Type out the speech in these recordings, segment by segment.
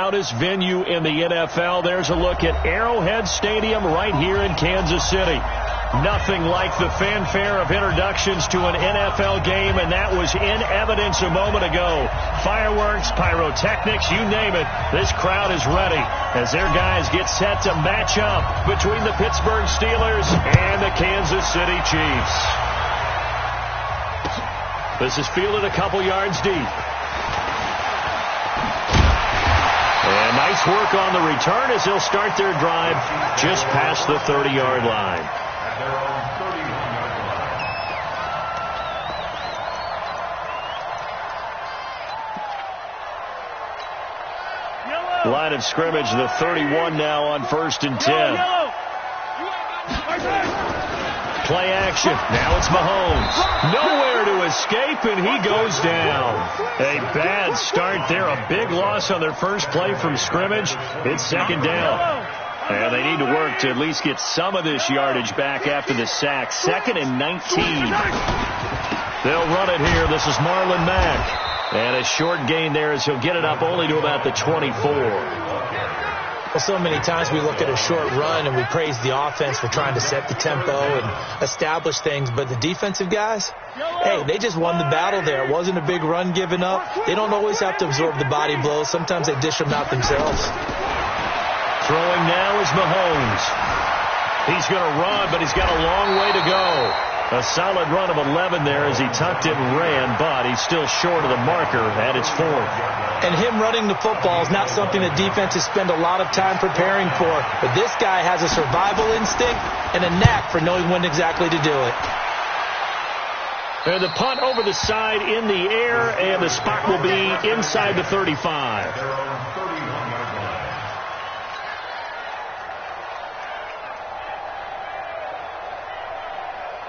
loudest venue in the NFL. There's a look at Arrowhead Stadium right here in Kansas City. Nothing like the fanfare of introductions to an NFL game, and that was in evidence a moment ago. Fireworks, pyrotechnics, you name it. This crowd is ready as their guys get set to match up between the Pittsburgh Steelers and the Kansas City Chiefs. This is fielded a couple yards deep. And nice work on the return as they'll start their drive just past the 30-yard line. Line of scrimmage, the 31 now on 1st and 10. Play action. Now it's Mahomes. Nowhere to escape, and he goes down. A bad start there. A big loss on their first play from scrimmage. It's 2nd down. And they need to work to at least get some of this yardage back after the sack. 2nd and 19. They'll run it here. This is Marlon Mack. And a short gain there as he'll get it up only to about the 24. Well, so many times we look at a short run and we praise the offense for trying to set the tempo and establish things. But the defensive guys, hey, they just won the battle there. It wasn't a big run given up. They don't always have to absorb the body blows. Sometimes they dish them out themselves. Throwing now is Mahomes. He's going to run, but he's got a long way to go. A solid run of 11 there as he tucked it and ran, but he's still short of the marker at its 4th. And him running the football is not something that defenses spend a lot of time preparing for. But this guy has a survival instinct and a knack for knowing when exactly to do it. And the punt over the side in the air, and the spot will be inside the 35.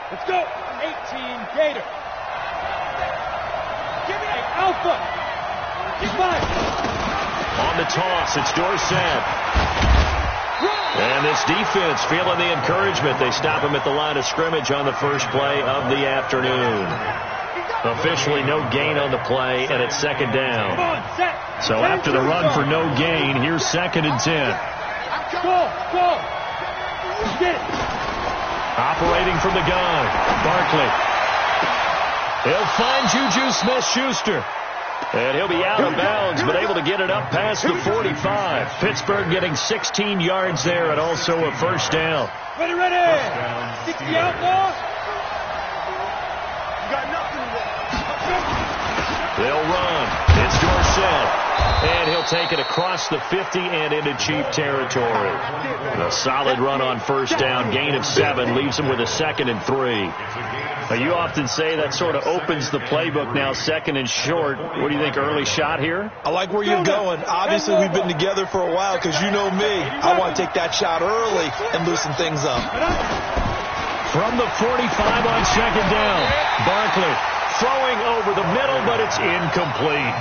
Let's go. 18 Gator. Give me an alpha. Get by. On the toss, it's Dorsett. And this defense feeling the encouragement. They stop him at the line of scrimmage on the first play of the afternoon. Officially no gain on the play, and it's 2nd down. So after the run for no gain, here's 2nd and 10. Go. Get it. Operating from the gun, Barkley. He'll find Juju Smith-Schuster. And he'll be out of bounds, but able to get it up past the 45. Pittsburgh getting 16 yards there and also a 1st down. Ready. 60 out now. You got nothing there. They'll run. It's Dorsett. And he'll take it across the 50 and into Chief territory. A solid run on 1st down. Gain of 7 leaves him with a 2nd and 3. Now, you often say that sort of opens the playbook now, 2nd and short. What do you think, early shot here? I like where you're going. Obviously, we've been together for a while because you know me. I want to take that shot early and loosen things up. From the 45 on 2nd down, Barkley throwing over the middle, but it's incomplete.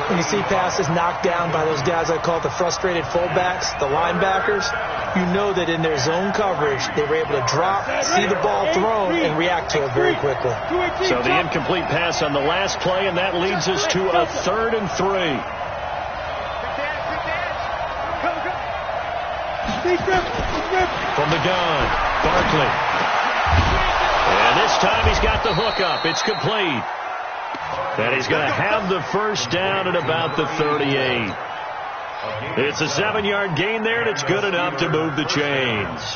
When you see passes knocked down by those guys I call the frustrated fullbacks, the linebackers, you know that in their zone coverage, they were able to drop, see the ball thrown, and react to it very quickly. So the incomplete pass on the last play, and that leads us to a 3rd and 3. From the gun, Barkley. And this time he's got the hook up. It's complete. And he's going to have the 1st down at about the 38. It's a 7-yard gain there, and it's good enough to move the chains.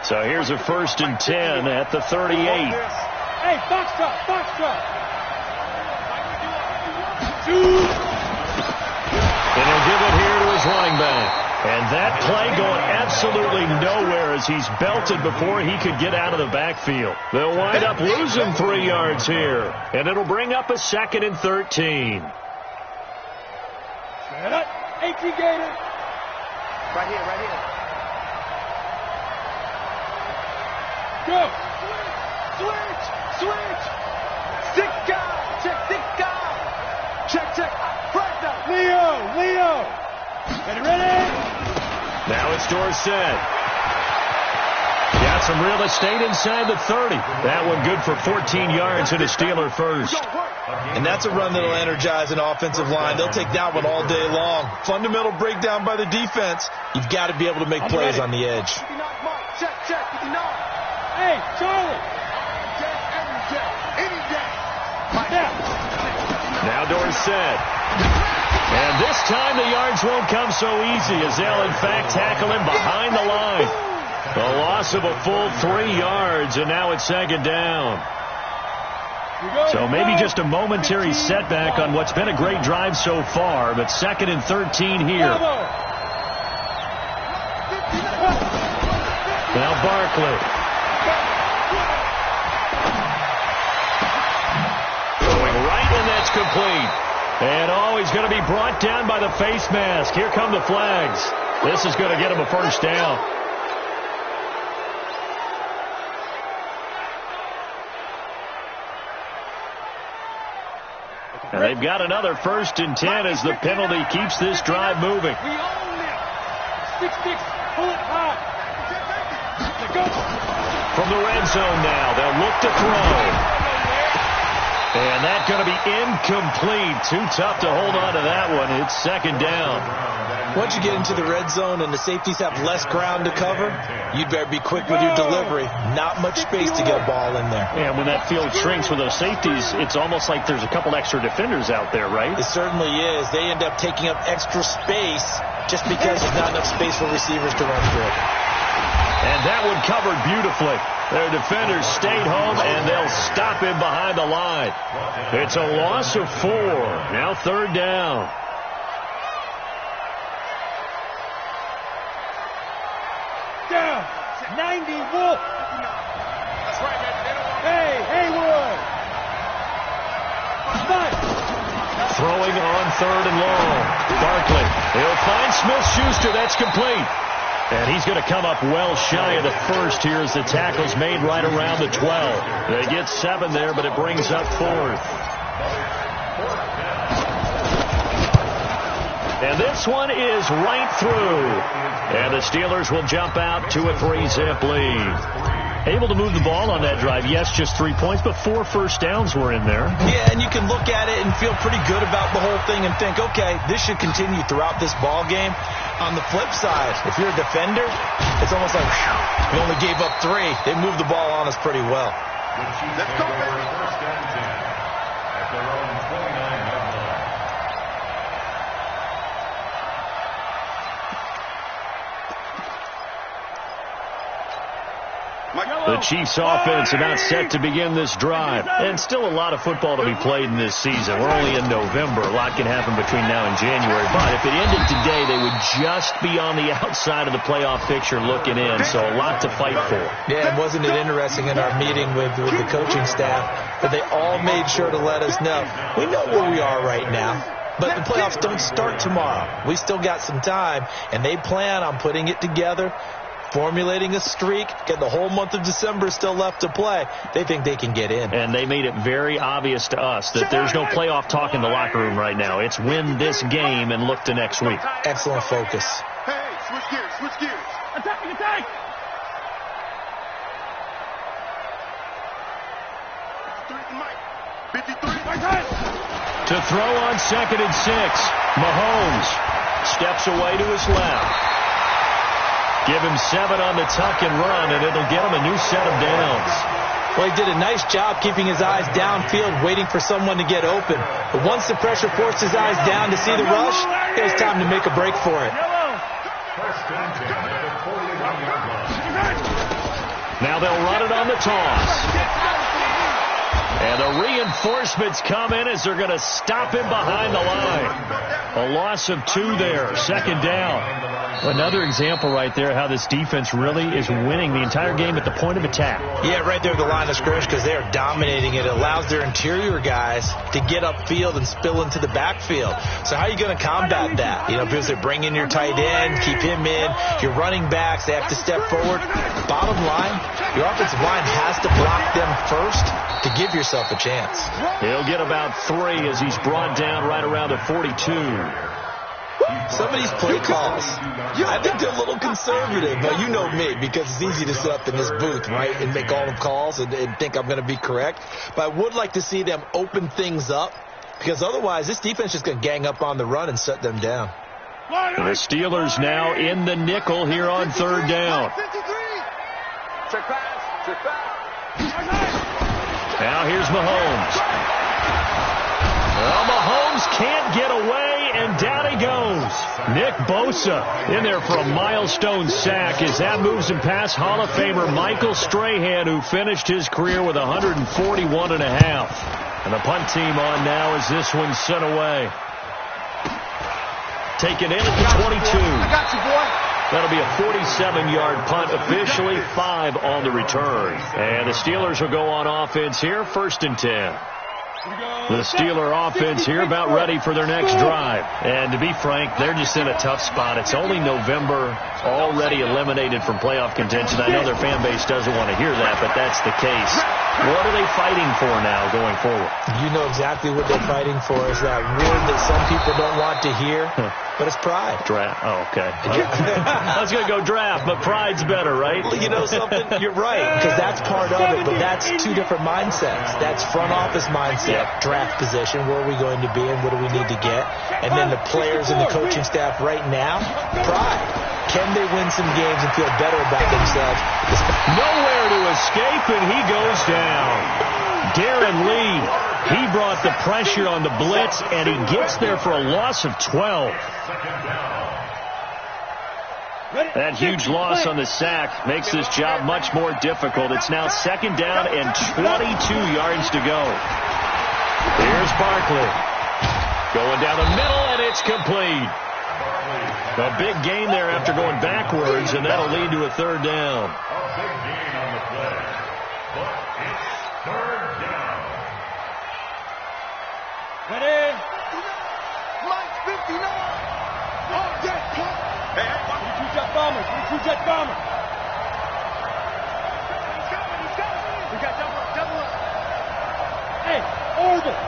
So here's a 1st and 10 at the 38. Hey, box drop. And he'll give it here to his running back. And that play going absolutely nowhere as he's belted before he could get out of the backfield. They'll wind up losing 3 yards here. And it'll bring up a 2nd and 13. 18 Gator. Right here. Go. Switch. Sick guy. Check. Right now. Leo. Ready. Now it's Dorsett. Gets some real estate inside the 30. That one good for 14 yards and a Steeler first. And that's a run that'll energize an offensive line. They'll take that one all day long. Fundamental breakdown by the defense. You've got to be able to make plays on the edge. Hey, Charlie. Now Dorsett. And this time the yards won't come so easy as they'll, in fact, tackle him behind the line. A loss of a full 3 yards, and now it's second down. So maybe just a momentary setback on what's been a great drive so far, but 2nd and 13 here. Now Barkley. Going right, and that's complete. And he's going to be brought down by the face mask. Here come the flags. This is going to get him a first down. And they've got another 1st and 10 as the penalty keeps this drive moving. We own it. 6-6. Pull it high. From the red zone now, they'll look to throw. And that's going to be incomplete. Too tough to hold on to that one. It's second down. Once you get into the red zone and the safeties have less ground to cover, you better be quick with your delivery. Not much space to get a ball in there. And when that field shrinks with those safeties, it's almost like there's a couple extra defenders out there, right? It certainly is. They end up taking up extra space just because there's not enough space for receivers to run through. And that one covered beautifully. Their defenders stayed home, and they'll stop him behind the line. It's a loss of 4. Now 3rd down. Down. 90 Wolf. That's right, man. Hey, Haywood. Nice. Throwing on 3rd and long. Barkley. He'll find Smith-Schuster. That's complete. And he's going to come up well shy of the first here as the tackle's made right around the 12. They get 7 there, but it brings up 4th. And this one is right through. And the Steelers will jump out to a 3-zip lead. Able to move the ball on that drive. Yes, just 3 points, but 4 first downs were in there. Yeah, and you can look at it and feel pretty good about the whole thing and think, okay, this should continue throughout this ball game. On the flip side, if you're a defender, it's almost like we only gave up 3. They moved the ball on us pretty well. Let's go, baby. The Chiefs offense about set to begin this drive. And still a lot of football to be played in this season. We're only in November. A lot can happen between now and January. But if it ended today, they would just be on the outside of the playoff picture looking in. So a lot to fight for. Yeah, and wasn't it interesting in our meeting with the coaching staff that they all made sure to let us know, we know where we are right now. But the playoffs don't start tomorrow. We still got some time, and they plan on putting it together, formulating a streak, get the whole month of December still left to play. They think they can get in. And they made it very obvious to us that there's no playoff talk in the locker room right now. It's win this game and look to next week. Excellent focus. Hey, switch gears. Attack. 53. To throw on 2nd and 6. Mahomes steps away to his left. Give him 7 on the tuck and run, and it'll get him a new set of downs. Well, he did a nice job keeping his eyes downfield, waiting for someone to get open. But once the pressure forced his eyes down to see the rush, it was time to make a break for it. Now they'll run it on the toss. And the reinforcements come in as they're going to stop him behind the line. A loss of 2 there, 2nd down. Another example right there how this defense really is winning the entire game at the point of attack. Yeah, right there at the line of scrimmage because they are dominating it. It allows their interior guys to get upfield and spill into the backfield. So how are you going to combat that? You know, because they bring in your tight end, keep him in. Your running backs, they have to step forward. Bottom line, your offensive line has to block them first to give yourself a chance. He'll get about 3 as he's brought down right around the 42. Some of these play calls, I think they're a little conservative, but you know me, because it's easy to sit up in this booth, right, and make all the calls and think I'm going to be correct. But I would like to see them open things up, because otherwise this defense is just going to gang up on the run and shut them down. The Steelers now in the nickel here on third down. Now here's Mahomes. Well, Mahomes can't get away, and down he goes. Nick Bosa in there for a milestone sack as that moves him past Hall of Famer Michael Strahan, who finished his career with 141 and a half. And the punt team on now as this one's sent away. Taken in at the 22. I got you, boy. That'll be a 47-yard punt, officially 5 on the return. And the Steelers will go on offense here, 1st and 10. The Steeler offense here about ready for their next drive. And to be frank, they're just in a tough spot. It's only November, already eliminated from playoff contention. I know their fan base doesn't want to hear that, but that's the case. What are they fighting for now going forward? You know exactly what they're fighting for. Is that word that some people don't want to hear, but it's pride. Draft. Oh, okay. I was going to go draft, but pride's better, right? You know something? You're right, because that's part of it, but that's two different mindsets. That's front office mindset, draft position, where are we going to be and what do we need to get? And then the players and the coaching staff right now, pride. Can they win some games and feel better about themselves? Nowhere to escape, and he goes down. Darren Lee, he brought the pressure on the blitz, and he gets there for a loss of 12. That huge loss on the sack makes this job much more difficult. It's now 2nd down and 22 yards to go. Here's Barkley. Going down the middle, and it's complete. A big gain there after going backwards, and that'll lead to a 3rd down. Ready? Mike 59. Oh, yes. Hey, 22 jet bomber. 22 jet bomber. We got double up. Hey, Orbit.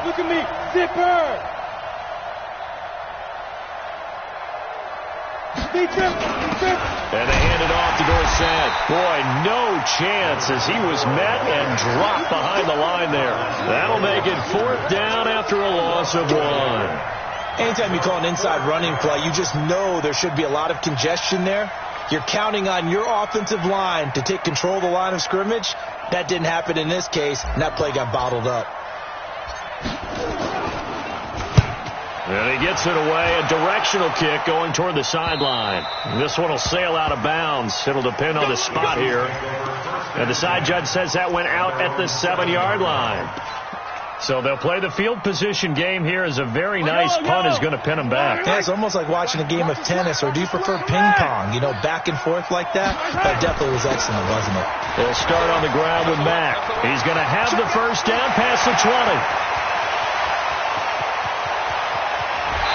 Look at me. Zipper. And they hand it off to Dorsett. Boy, no chance as he was met and dropped behind the line there. That'll make it 4th down after a loss of 1. Anytime you call an inside running play, you just know there should be a lot of congestion there. You're counting on your offensive line to take control of the line of scrimmage. That didn't happen in this case, and that play got bottled up. And he gets it away, a directional kick going toward the sideline. This one will sail out of bounds. It'll depend on the spot here. And the side judge says that went out at the 7-yard line. So they'll play the field position game here as a very nice punt is going to pin them back. Yeah, it's almost like watching a game of tennis, or do you prefer ping pong? You know, back and forth like that? That definitely was excellent, wasn't it? They'll start on the ground with Mack. He's going to have the 1st down past the 20.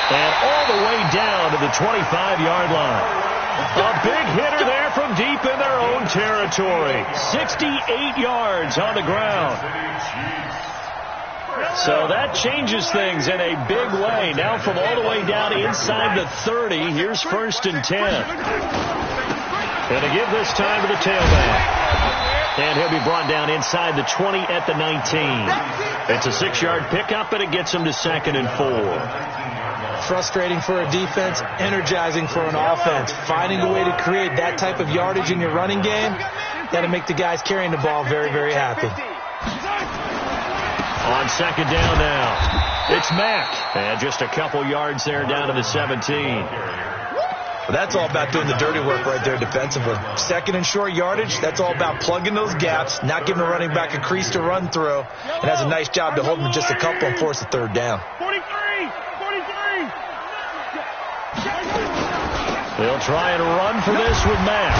And all the way down to the 25-yard line. A big hitter there from deep in their own territory. 68 yards on the ground. So that changes things in a big way. Now from all the way down inside the 30, here's 1st and 10. Going to give this time to the tailback. And he'll be brought down inside the 20 at the 19. It's a 6-yard pickup, and it gets him to 2nd and 4. Frustrating for a defense, energizing for an offense. Finding a way to create that type of yardage in your running game, that'll make the guys carrying the ball very, very happy. On 2nd down now, it's Mack. And just a couple yards there down to the 17. Well, that's all about doing the dirty work right there defensively. 2nd and short yardage, that's all about plugging those gaps, not giving a running back a crease to run through, and has a nice job to hold him just a couple and force a 3rd down. 43. They'll try and run for this with Mack.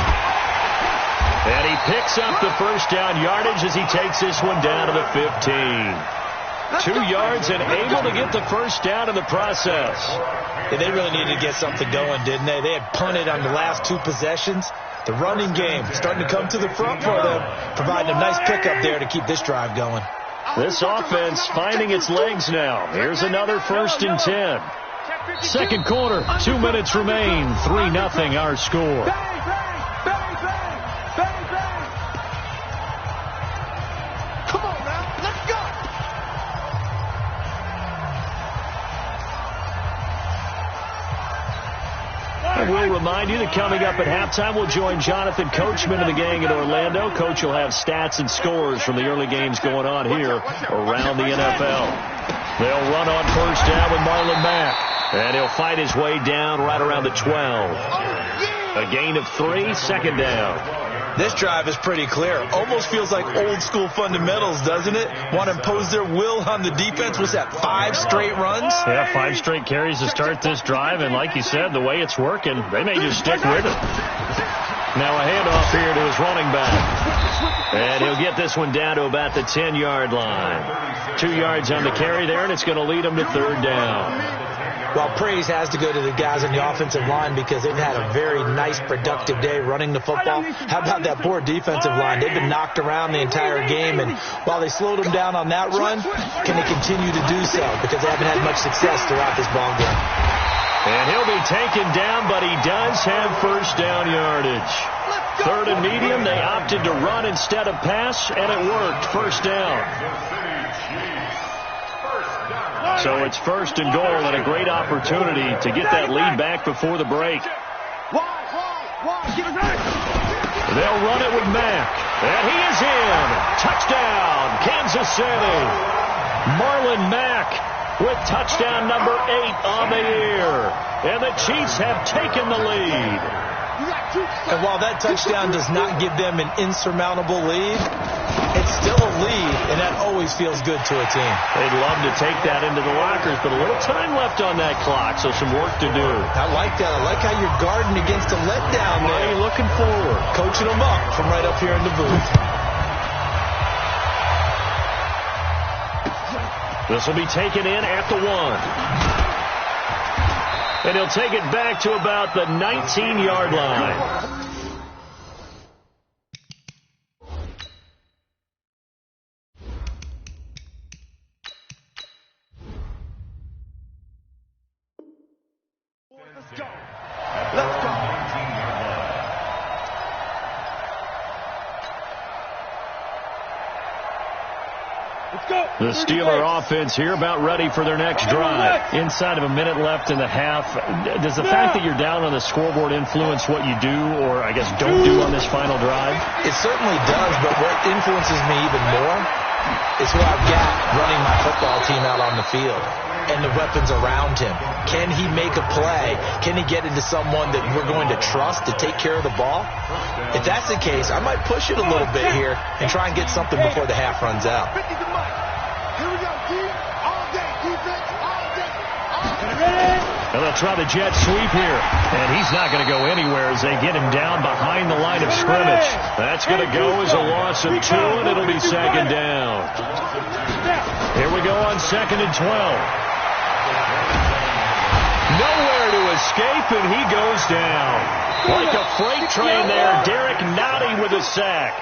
And he picks up the 1st down yardage as he takes this one down to the 15. 2 yards and able to get the 1st down in the process. Yeah, they really needed to get something going, didn't they? They had punted on the last 2 possessions. The running game starting to come to the front for them, providing a nice pickup there to keep this drive going. This offense finding its legs now. Here's another 1st and 10. Second quarter, 2 minutes remain. 3-0 our score. Bang, bang, bang, bang, bang, bang. Come on now, let's go. And we'll remind you that coming up at halftime, we'll join Jonathan Coachman and the gang in Orlando. Coach will have stats and scores from the early games going on here around the NFL. They'll run on first down with Marlon Mack. And he'll fight his way down right around the 12. A gain of 3, second down. This drive is pretty clear. Almost feels like old school fundamentals, doesn't it? Want to impose their will on the defense. What's that, 5 straight runs? Yeah, 5 straight carries to start this drive. And like you said, the way it's working, they may just stick with it. Now a handoff here to his running back. And he'll get this one down to about the 10-yard line. 2 yards on the carry there, and it's going to lead him to third down. Well, praise has to go to the guys on the offensive line because they've had a very nice, productive day running the football. How about that poor defensive line? They've been knocked around the entire game, and while they slowed them down on that run, can they continue to do so? Because they haven't had much success throughout this ball game. And he'll be taken down, but he does have first down yardage. Third and medium, they opted to run instead of pass, and it worked. First down. So it's first and goal and a great opportunity to get that lead back before the break. They'll run it with Mack. And he is in. Touchdown, Kansas City. Marlon Mack with touchdown number 8 on the year. And the Chiefs have taken the lead. And while that touchdown does not give them an insurmountable lead, it's still a lead, and that always feels good to a team. They'd love to take that into the lockers, but a little time left on that clock, so some work to do. I like that. I like how you're guarding against a letdown there. Why are you looking forward? Coaching them up from right up here in the booth. This will be taken in at the 1. And he'll take it back to about the 19-yard line. Let's go. Let's go. The Steeler offense here about ready for their next drive. Inside of a minute left in the half. Does the fact that you're down on the scoreboard influence what you do or, I guess, don't do on this final drive? It certainly does, but what influences me even more is who I've got running my football team out on the field and the weapons around him. Can he make a play? Can he get into someone that we're going to trust to take care of the ball? If that's the case, I might push it a little bit here and try and get something before the half runs out. Here we go, team. All day, defense, all day. All day. And they'll try the jet sweep here. And he's not going to go anywhere as they get him down behind the line of scrimmage. That's going to go as a loss of 2, and it'll be second down. Here we go on 2nd and 12. Nowhere to escape, and he goes down. Like a freight train there, Derek Nottie with a sack.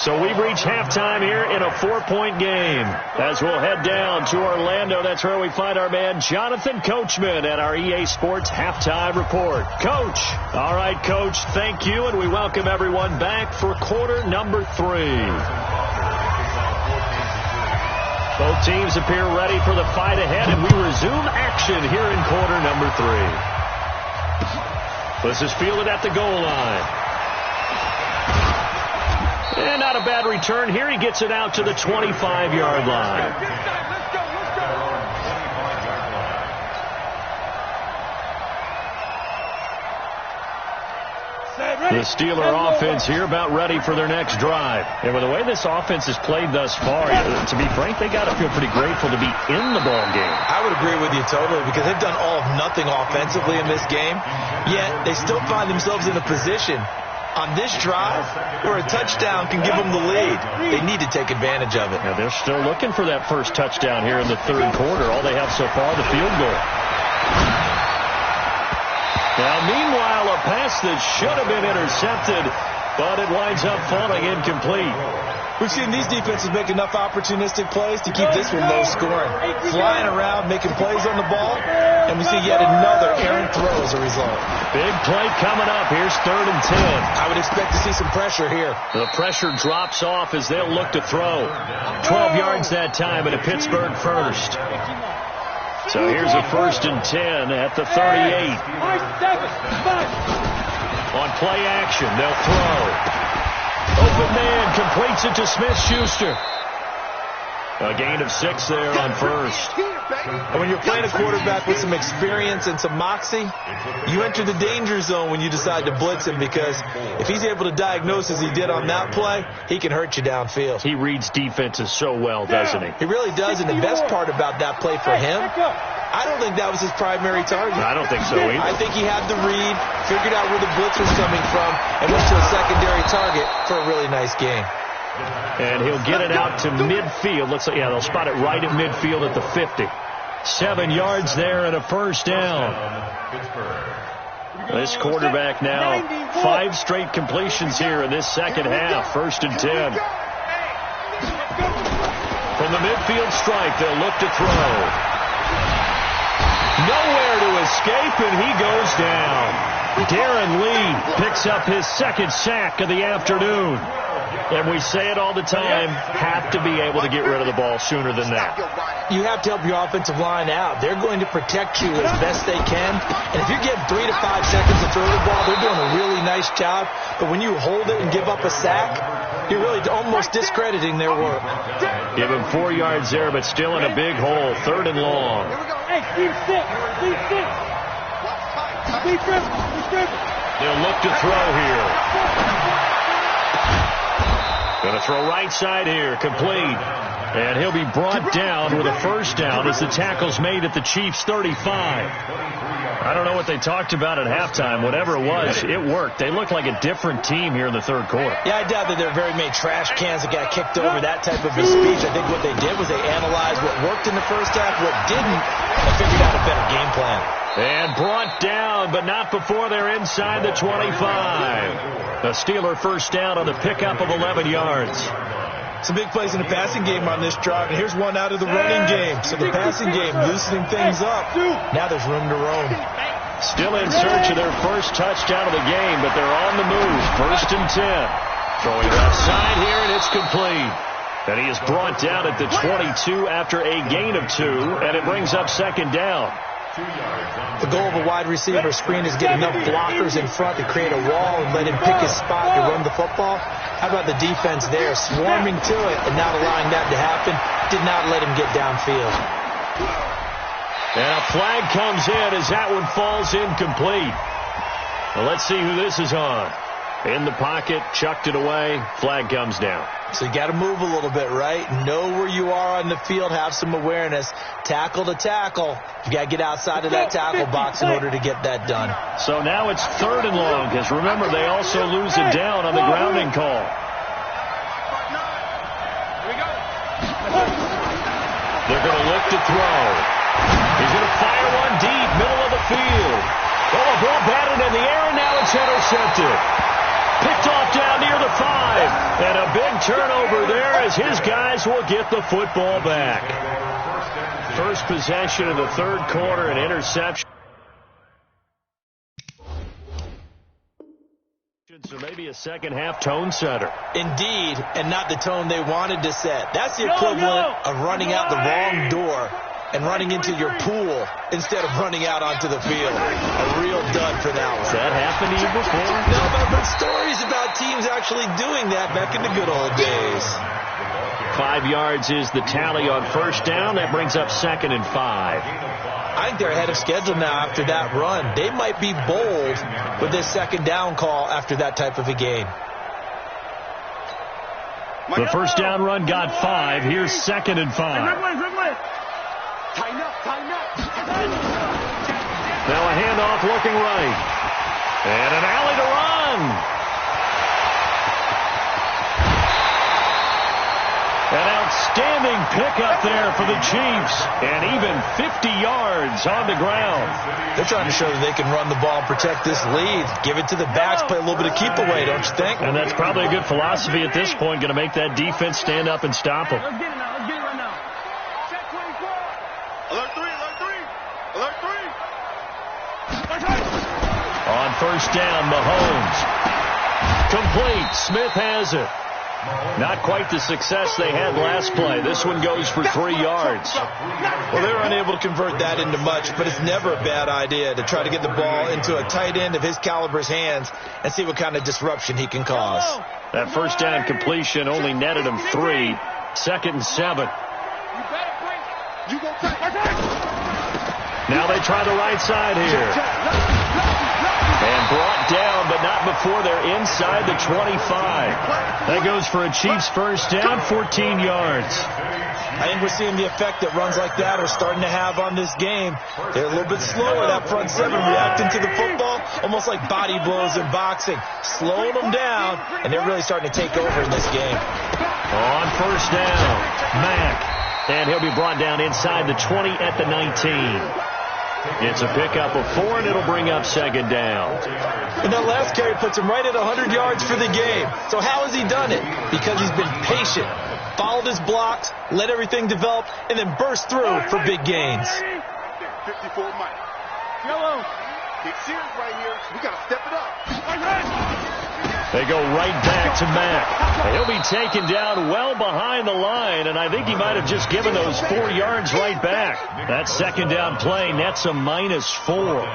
So we've reached halftime here in a 4-point game. As we'll head down to Orlando, that's where we find our man Jonathan Coachman at our EA Sports Halftime Report. Coach. All right, Coach, thank you, and we welcome everyone back for quarter number 3. Both teams appear ready for the fight ahead, and we resume action here in quarter number 3. This is fielded at the goal line. And not a bad return here. He gets it out to the 25-yard line. The Steeler offense here about ready for their next drive. And with the way this offense has played thus far, to be frank, they got to feel pretty grateful to be in the ball game. I would agree with you totally because they've done all of nothing offensively in this game, yet they still find themselves in a position on this drive where a touchdown can give them the lead. They need to take advantage of it. Now they're still looking for that first touchdown here in the third quarter. All they have so far, the field goal. Now, meanwhile, a pass that should have been intercepted, but it winds up falling incomplete. We've seen these defenses make enough opportunistic plays to keep this one low scoring. Flying around, making plays on the ball, and we see yet another errant throw as a result. Big play coming up. Here's 3rd and 10. I would expect to see some pressure here. The pressure drops off as they'll look to throw. 12 yards that time and a Pittsburgh first. So here's a 1st and 10 at the 38. On play action, they'll throw. Open man completes it to Smith-Schuster. A gain of 6 there on first. And when you're playing a quarterback with some experience and some moxie, you enter the danger zone when you decide to blitz him, because if he's able to diagnose as he did on that play, he can hurt you downfield. He reads defenses so well, doesn't he? He really does, and the best part about that play for him, I don't think that was his primary target. I don't think so either. I think he had the read, figured out where the blitz was coming from, and went to a secondary target for a really nice game. And he'll get it out to midfield. Looks like, yeah, they'll spot it right at midfield at the 50. 7 yards there and a first down. This quarterback now 5 straight completions here in this second half. 1st and 10. From the midfield stripe, they'll look to throw. Nowhere to escape, and he goes down. Darren Lee picks up his 2nd sack of the afternoon. And we say it all the time, have to be able to get rid of the ball sooner than that. You have to help your offensive line out. They're going to protect you as best they can. And if you're getting 3 to 5 seconds to throw the ball, they're doing a really nice job. But when you hold it and give up a sack, you're really almost discrediting their work. Give him 4 yards there, but still in a big hole. 3rd and long. Hey, keep stick. They'll look to throw here. Going to throw right side here, complete. And he'll be brought down with a first down as the tackle's made at the Chiefs' 35. I don't know what they talked about at halftime. Whatever it was, it worked. They look like a different team here in the 3rd quarter. Yeah, I doubt that there are very many trash cans that got kicked over, that type of a speech. I think what they did was they analyzed what worked in the first half, what didn't, and figured out a better game plan. And brought down, but not before they're inside the 25. A Steeler first down on the pickup of 11 yards. Some big plays in the passing game on this drive, and here's one out of the running game. So the passing game loosening things up. Now there's room to roam. Still in search of their first touchdown of the game, but they're on the move. 1st and 10. Throwing left side here, and it's complete. And he is brought down at the 22 after a gain of 2, and it brings up 2nd down. The goal of a wide receiver screen is get enough blockers in front to create a wall and let him pick his spot to run the football. How about the defense there, swarming to it and not allowing that to happen? Did not let him get downfield. And a flag comes in as that one falls incomplete. Well, let's see who this is on. In the pocket, chucked it away, flag comes down. So you got to move a little bit, right? Know where you are on the field, have some awareness. Tackle to tackle. You got to get outside of that tackle box in order to get that done. So now it's 3rd and long, because remember, they also lose it down on the grounding call. They're going to look to throw. He's going to fire one deep, middle of the field. Oh, a ball batted in the air, and now it's intercepted. Picked off down near the 5. And a big turnover there as his guys will get the football back. First possession of the 3rd quarter, an interception. So maybe a second half tone setter. Indeed, and not the tone they wanted to set. That's the equivalent of running out the wrong door and running into your pool instead of running out onto the field. A real dud for that one. Has that happened to you before? No, but I've heard stories about teams actually doing that back in the good old days. 5 yards is the tally on first down. That brings up 2nd and 5. I think they're ahead of schedule now after that run. They might be bold with this 2nd down call after that type of a game. The first down run got 5. Here's 2nd and 5. Now a handoff looking right. And an alley to run. An outstanding pickup there for the Chiefs. And even 50 yards on the ground. They're trying to show that they can run the ball and protect this lead. Give it to the backs, play a little bit of keep away, don't you think? And that's probably a good philosophy at this point. Going to make that defense stand up and stop them. Let's get it now. Let's get it right now. Check 24. Alert 3. Alert 3. Alert 3. On first down, Mahomes. Complete. Smith has it. Not quite the success they had last play. This one goes for 3 yards. Well, they were unable to convert that into much, but it's never a bad idea to try to get the ball into a tight end of his caliber's hands and see what kind of disruption he can cause. That first down completion only netted him 3. 2nd and 7. Now they try the right side here. And brought down, but not before they're inside the 25. That goes for a Chiefs first down, 14 yards. I think we're seeing the effect that runs like that are starting to have on this game. They're a little bit slower, that front seven, reacting to the football, almost like body blows in boxing, slowing them down, and they're really starting to take over in this game. On first down, Mack. And he'll be brought down inside the 20 at the 19. It's a pickup of 4, and it'll bring up 2nd down. And that last carry puts him right at 100 yards for the game. So how has he done it? Because he's been patient, followed his blocks, let everything develop, and then burst through for big gains. 54 Mike. Yellow. Big series right here. We got to step it up. They go right back to Mack. He'll be taken down well behind the line, and I think he might have just given those 4 yards right back. That 2nd down play nets a -4.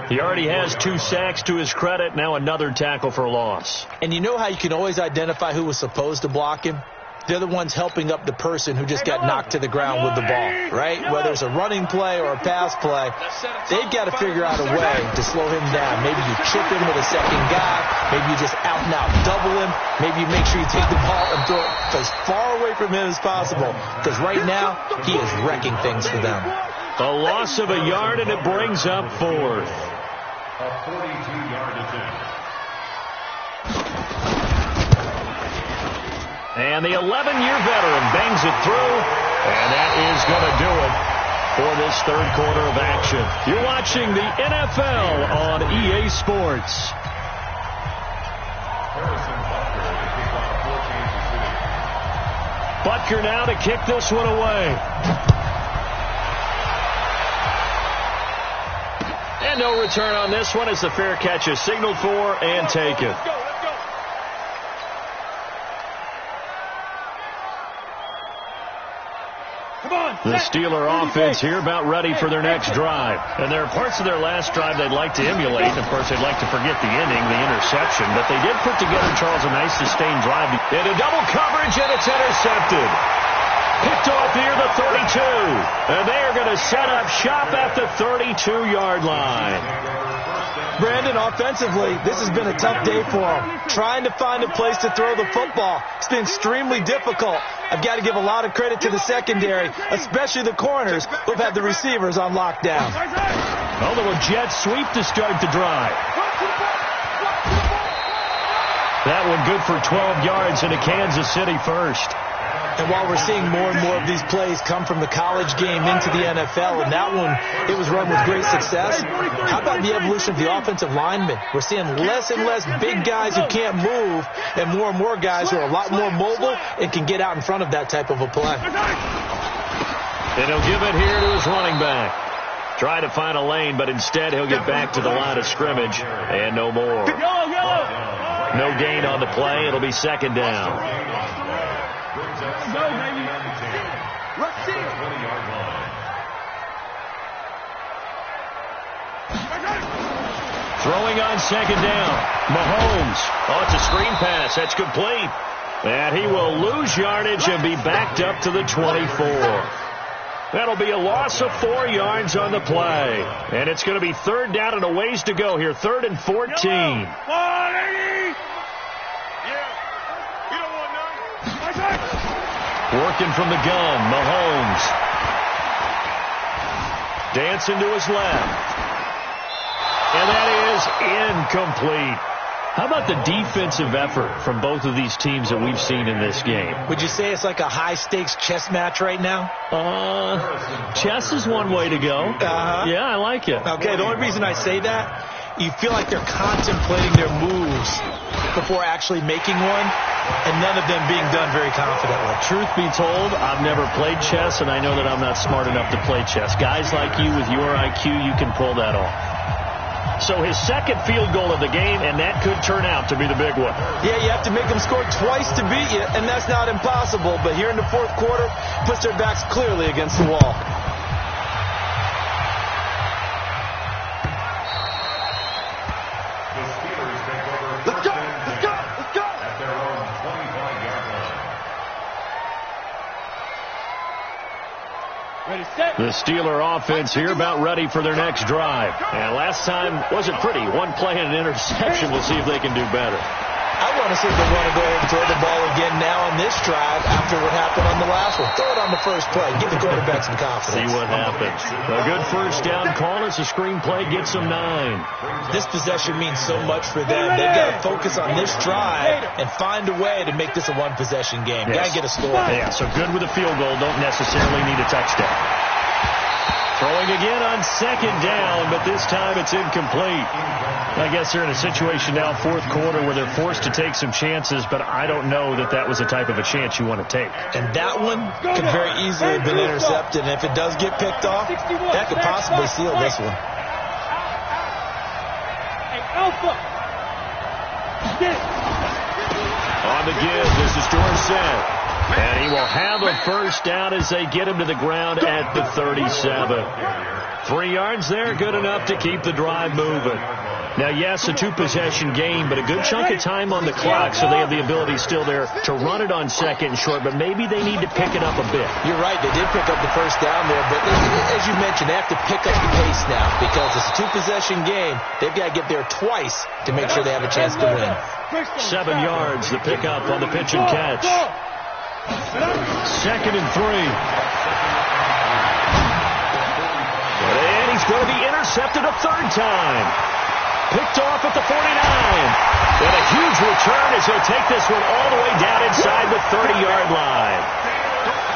He already has 2 sacks to his credit, now another tackle for loss. And you know how you can always identify who was supposed to block him? They're the ones helping up the person who just got knocked to the ground with the ball, right? Whether it's a running play or a pass play, they've got to figure out a way to slow him down. Maybe you chip him with a second guy. Maybe you just out and out double him. Maybe you make sure you take the ball and throw it as far away from him as possible. Because right now, he is wrecking things for them. A loss of a yard, and it brings up 4th. A 42-yard attempt. And the 11-year veteran bangs it through, and that is going to do it for this 3rd quarter of action. You're watching the NFL on EA Sports. Butker now to kick this one away. And no return on this one as the fair catch is signaled for and taken. The Steeler offense here about ready for their next drive. And there are parts of their last drive they'd like to emulate. And, of course, they'd like to forget the ending, the interception. But they did put together, Charles, a nice sustained drive. Into double coverage, and it's intercepted. Picked off near the 32. And they are going to set up shop at the 32-yard line. Brandon, offensively, this has been a tough day for him. Trying to find a place to throw the football. It's been extremely difficult. I've got to give a lot of credit to the secondary, especially the corners who've had the receivers on lockdown. A little jet sweep to start the drive. That one good for 12 yards into Kansas City first. And while we're seeing more and more of these plays come from the college game into the NFL, and that one, it was run with great success, how about the evolution of the offensive linemen? We're seeing less and less big guys who can't move and more guys who are a lot more mobile and can get out in front of that type of a play. And he'll give it here to his running back. Try to find a lane, but instead he'll get back to the line of scrimmage, and no more. No gain on the play. It'll be 2nd down. Go, baby. Let's see. Throwing on 2nd down. Mahomes. Oh, it's a screen pass. That's complete. And he will lose yardage and be backed up to the 24. That'll be a loss of 4 yards on the play. And it's going to be 3rd down and a ways to go here. 3rd and 14. Working from the gun, Mahomes. Dancing to his left. And that is incomplete. How about the defensive effort from both of these teams that we've seen in this game? Would you say it's like a high-stakes chess match right now? Chess is one way to go. Yeah, I like it. Okay, the only reason I say that, you feel like they're contemplating their moves before actually making one, and none of them being done very confidently. Truth be told, I've never played chess, and I know that I'm not smart enough to play chess. Guys like you with your IQ, you can pull that off. So his second field goal of the game, and that could turn out to be the big one. Yeah, you have to make them score twice to beat you, and that's not impossible. But here in the fourth quarter, puts their backs clearly against the wall. The Steeler offense here about ready for their next drive. And last time wasn't pretty. One play and an interception. We'll see if they can do better. I want to see if they want to go ahead and throw the ball again now on this drive after what happened on the last one. Throw it on the first play. Give the quarterback some confidence. See what happens. A good first down call as a screenplay gets them 9. This possession means so much for them. They've got to focus on this drive and find a way to make this a one-possession game. Yes. Got to get a score. Yeah, so good with a field goal. Don't necessarily need a touchdown. Throwing again on second down, but this time it's incomplete. I guess they're in a situation now, fourth quarter, where they're forced to take some chances, but I don't know that that was the type of a chance you want to take. And that one could very easily have been intercepted, and if it does get picked off, that could possibly seal this one. On the give, this is Dorsett. And he will have a first down as they get him to the ground at the 37. 3 yards there, good enough to keep the drive moving. Now, yes, a 2-possession game, but a good chunk of time on the clock, so they have the ability still there to run it on second and short, but maybe they need to pick it up a bit. You're right, they did pick up the first down there, but as you mentioned, they have to pick up the pace now because it's a 2-possession game. They've got to get there twice to make sure they have a chance to win. 7 yards, the pickup on the pitch and catch. 2nd and 3. And he's going to be intercepted a third time. Picked off at the 49. And a huge return as he'll take this one all the way down inside the 30-yard line.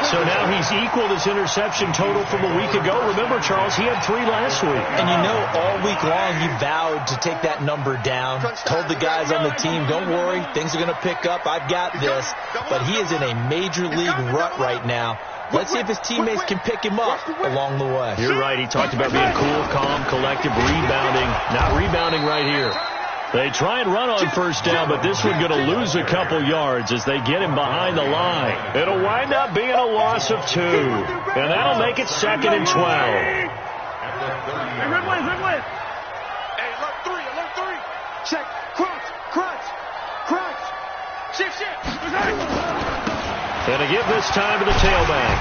So now he's equaled his interception total from a week ago. Remember, Charles, he had 3 last week. And you know, all week long he vowed to take that number down. Told the guys on the team, don't worry, things are going to pick up. I've got this. But he is in a major league rut right now. Let's see if his teammates can pick him up along the way. You're right. He talked about being cool, calm, collective, rebounding. Not rebounding right here. They try and run on first down, but this one going to lose a couple yards as they get him behind the line. It'll wind up being a loss of 2. And that'll make it 2nd and 12. Hey, alert 3. Check. Crunch. Shift. And to give this time to the tailback.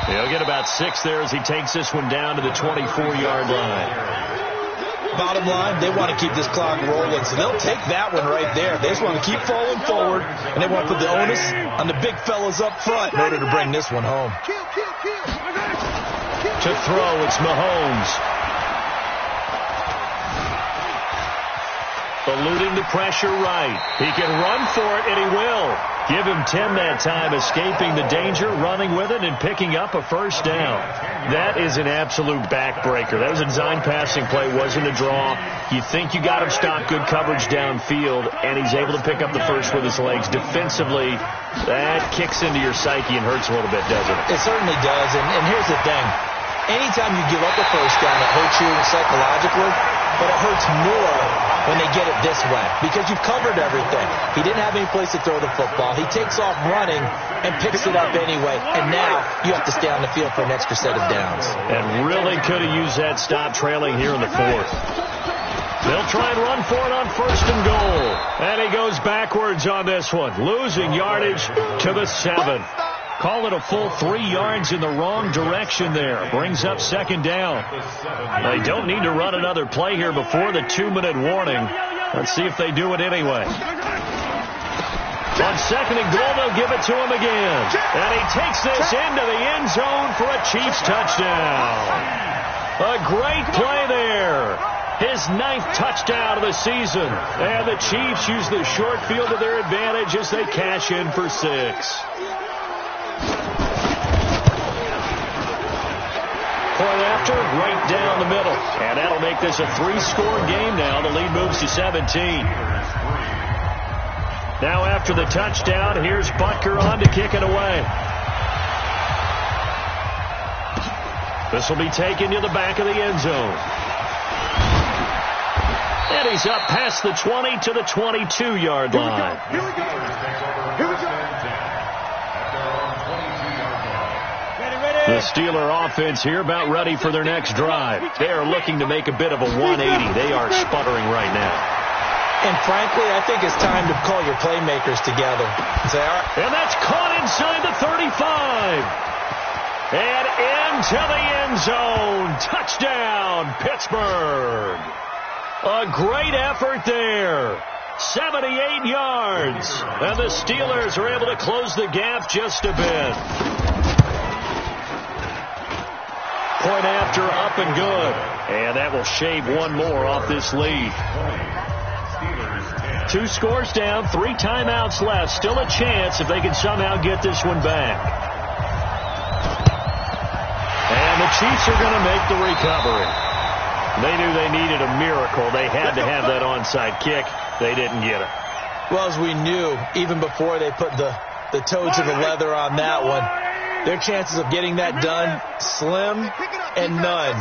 He'll get about 6 there as he takes this one down to the 24-yard line. Bottom line, they want to keep this clock rolling, so they'll take that one right there. They just want to keep falling forward, and they want to put the onus on the big fellas up front in order to bring this one home. To throw, it's Mahomes. Eluding the pressure right. He can run for it, and he will. Give him 10 that time, escaping the danger, running with it, and picking up a first down. That is an absolute backbreaker. That was a design passing play, wasn't a draw. You think you got him stopped, good coverage downfield, and he's able to pick up the first with his legs. Defensively, that kicks into your psyche and hurts a little bit, doesn't it? It certainly does, and here's the thing. Anytime you give up a first down, it hurts you psychologically, but it hurts more when they get it this way because you've covered everything. He didn't have any place to throw the football. He takes off running and picks it up anyway, and now you have to stay on the field for an extra set of downs. And really could have used that stop trailing here in the 4th. They'll try and run for it on 1st and goal. And he goes backwards on this one, losing yardage to the 7th. Call it a full 3 yards in the wrong direction there. Brings up 2nd down. They don't need to run another play here before the 2-minute warning. Let's see if they do it anyway. On 2nd and goal, they'll give it to him again. And he takes this into the end zone for a Chiefs touchdown. A great play there. His 9th touchdown of the season. And the Chiefs use the short field to their advantage as they cash in for 6. Point after, right down the middle. And that'll make this a 3-score game now. The lead moves to 17. Now after the touchdown, here's Butker on to kick it away. This will be taken to the back of the end zone. And he's up past the 20 to the 22-yard line. Here we go. The Steeler offense here about ready for their next drive. They are looking to make a bit of a 180. They are sputtering right now. And frankly, I think it's time to call your playmakers together. And say, all right. And that's caught inside the 35. And into the end zone. Touchdown, Pittsburgh. A great effort there. 78 yards. And the Steelers are able to close the gap just a bit. Point after, up and good. And that will shave one more off this lead. 2 scores down, 3 timeouts left. Still a chance if they can somehow get this one back. And the Chiefs are going to make the recovery. They knew they needed a miracle. They had to have that onside kick. They didn't get it. Well, as we knew, even before they put the toe to the leather on that one, their chances of getting that done, slim and none.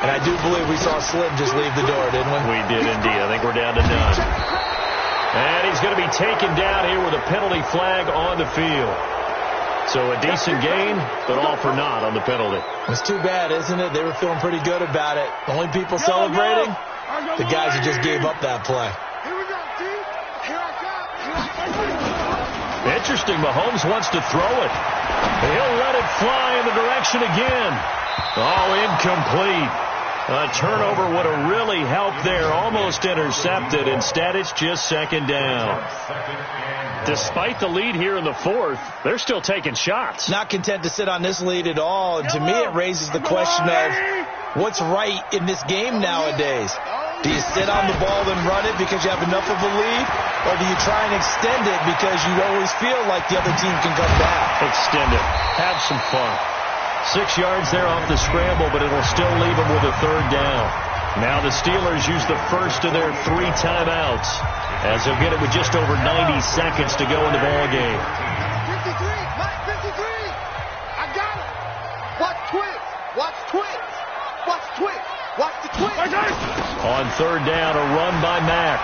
And I do believe we saw Slim just leave the door, didn't we? We did indeed. I think we're down to none. And he's going to be taken down here with a penalty flag on the field. So a decent gain, but all for naught on the penalty. It's too bad, isn't it? They were feeling pretty good about it. The only people celebrating, the guys who just gave up that play. Here we go, D. Here I come. Interesting. Mahomes wants to throw it. He'll let it fly in the direction again. Oh, incomplete. A turnover would have really helped there. Almost intercepted. Instead, it's just second down. Despite the lead here in the 4th, they're still taking shots. Not content to sit on this lead at all. And to me, it raises the question of what's right in this game nowadays. Do you sit on the ball and run it because you have enough of a lead? Or do you try and extend it because you always feel like the other team can come back? Extend it. Have some fun. 6 yards there off the scramble, but it'll still leave them with a 3rd down. Now the Steelers use the first of their 3 timeouts as they'll get it with just over 90 seconds to go in the ball game. 53, Mike 53. I got it. Watch Twitch. Watch Twitch. Watch Twitch. Watch the Twitch. On 3rd down, a run by Mack.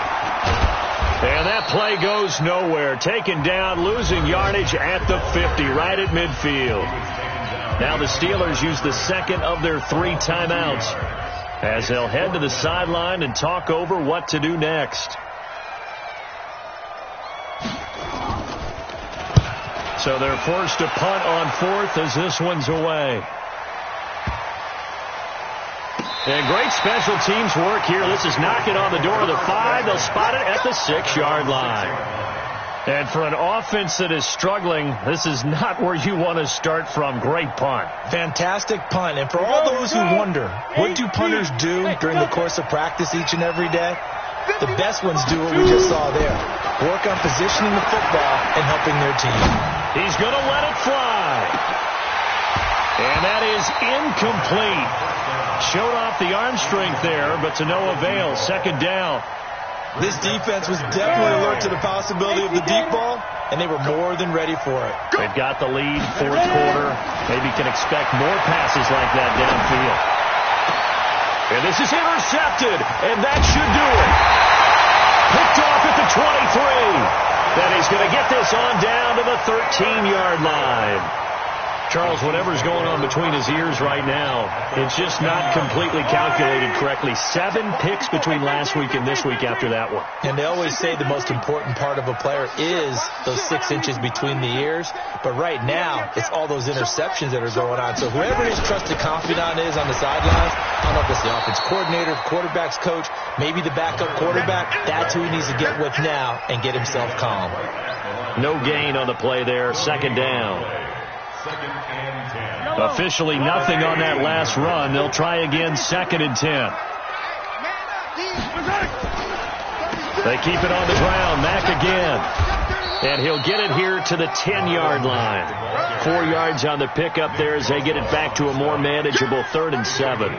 And that play goes nowhere. Taken down, losing yardage at the 50, right at midfield. Now the Steelers use the second of their 3 timeouts as they'll head to the sideline and talk over what to do next. So they're forced to punt on 4th as this one's away. And great special teams work here. This is knocking on the door of the 5. They'll spot it at the 6-yard line. And for an offense that is struggling, this is not where you want to start from. Great punt. Fantastic punt. And for all those who wonder, what do punters do during the course of practice each and every day? The best ones do what we just saw there. Work on positioning the football and helping their team. He's going to let it fly. And that is incomplete. Showed off the arm strength there, but to no avail. 2nd down. This defense was definitely alert to the possibility of the deep ball, and they were more than ready for it. They've got the lead, 4th quarter. Maybe can expect more passes like that downfield. And this is intercepted, and that should do it. Picked off at the 23. Then he's going to get this on down to the 13-yard line. Charles, whatever's going on between his ears right now, it's just not completely calculated correctly. 7 picks between last week and this week after that one. And they always say the most important part of a player is those 6 inches between the ears. But right now, it's all those interceptions that are going on. So whoever his trusted confidant is on the sidelines, I don't know if it's the offense coordinator, quarterback's coach, maybe the backup quarterback, that's who he needs to get with now and get himself calm. No gain on the play there. 2nd down. Officially nothing on that last run. They'll try again, 2nd and 10. They keep it on the ground. Mack again. And he'll get it here to the 10-yard line. 4 yards on the pickup there as they get it back to a more manageable 3rd and 7.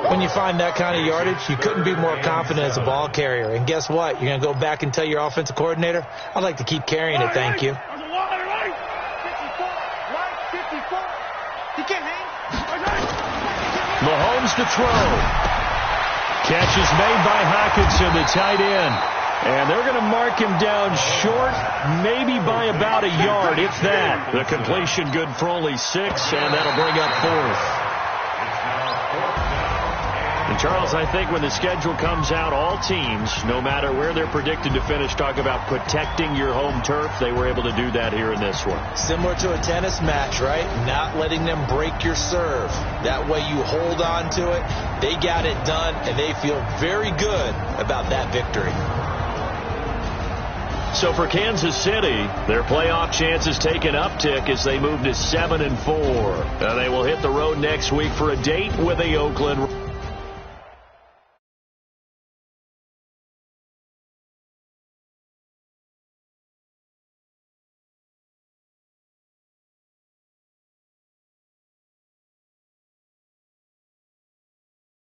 When you find that kind of yardage, you couldn't be more confident as a ball carrier. And guess what? You're going to go back and tell your offensive coordinator, I'd like to keep carrying it, thank you. Mahomes to throw. Catch is made by Hockenson, the tight end. And they're going to mark him down short, maybe by about a yard, if that. The completion good for only 6, and that'll bring up 4th. And, Charles, I think when the schedule comes out, all teams, no matter where they're predicted to finish, talk about protecting your home turf. They were able to do that here in this one. Similar to a tennis match, right? Not letting them break your serve. That way you hold on to it. They got it done, and they feel very good about that victory. So for Kansas City, their playoff chances take an uptick as they move to 7-4. They will hit the road next week for a date with the Oakland